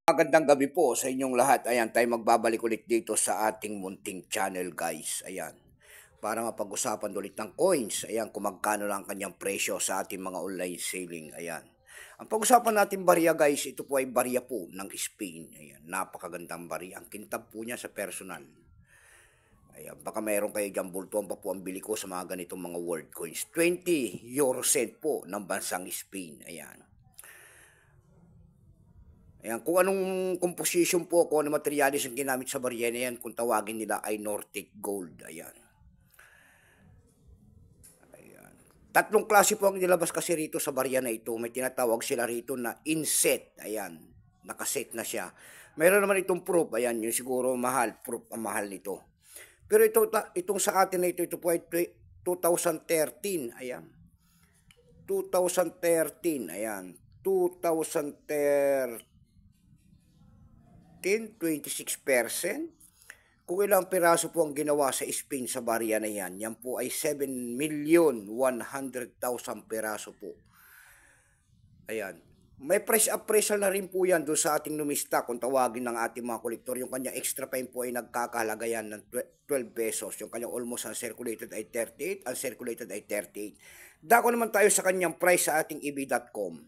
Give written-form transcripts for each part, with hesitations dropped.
Magandang gabi po sa inyong lahat. Ayan, tayo magbabalik ulit dito sa ating munting channel, guys. Ayan, para mapag-usapan ulit ng coins. Ayan, kung magkano lang kanyang presyo sa ating mga online selling. Ayan. Ang pag-usapan natin barya, guys, ito po ay barya po ng Spain. Ayan, napakagandang barya. Ang kintab po niya sa personal. Ayan, baka mayroon kayo dyan bultuan pa po ang bili ko sa mga ganitong mga world coins. 20 euro cent po ng bansang Spain. Ayan. Ayan, kung anong composition po, kung anong materialis ang ginamit sa barya na yan, kung tawagin nila ay Nordic Gold. Ayan. Ayan. Tatlong klase po ang nilabas kasi rito sa barya na ito. May tinatawag sila rito na inset. Ayan. Nakaset na siya. Mayroon naman itong proof. Ayan, yung siguro mahal. Proof ang mahal nito. Pero itong sa atin na ito po ay 2013. Ayan. 2013. Ayan. 2013. 26%. Kung ilang piraso po ang ginawa sa Spain sa barya na yan, yan po ay 7,100,000 piraso po. Ayan. May price appraisal na rin po yan doon sa ating numista kung tawagin ng ating mga kolektor. Yung kanyang extra fine po ay nagkakahalaga yan ng 12 pesos. Yung kanyang almost uncirculated ay 38, uncirculated ay 38. Dako naman tayo sa kanyang price sa ating eb.com.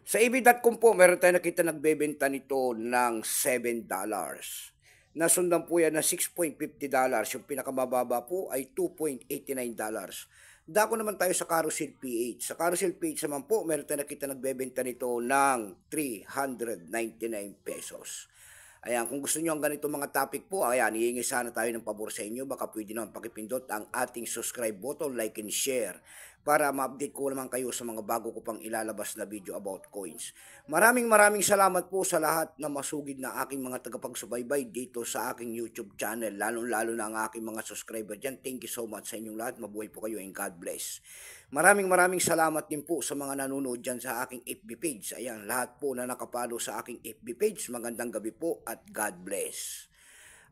Sa eb.com po, meron tayo nakita nagbebenta nito ng $7. Nasundan po yan na $6.50. Yung pinakamababa po ay $2.89. Dako naman tayo sa Carousel PH. Sa Carousel PH naman po, meron tayo nakita nagbebenta nito ng 399 pesos. Ayan, kung gusto nyo ang ganito mga topic po, ayan, hihingi sana tayo ng pabor sa inyo. Baka pwede naman pakipindot ang ating subscribe button, like and share para ma-update ko naman kayo sa mga bago ko pang ilalabas na video about coins. Maraming salamat po sa lahat na masugid na aking mga tagapagsubaybay dito sa aking YouTube channel, lalo na ang aking mga subscriber dyan. Thank you so much sa inyong lahat. Mabuhay po kayo and God bless. Maraming salamat din po sa mga nanonood dyan sa aking FB page. Ayan, lahat po na nakapalo sa aking FB page. Magandang gabi po at God bless.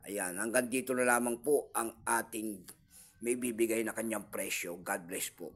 Ayan, hanggang dito na lamang po ang ating may bibigay na kanyang presyo. God bless po.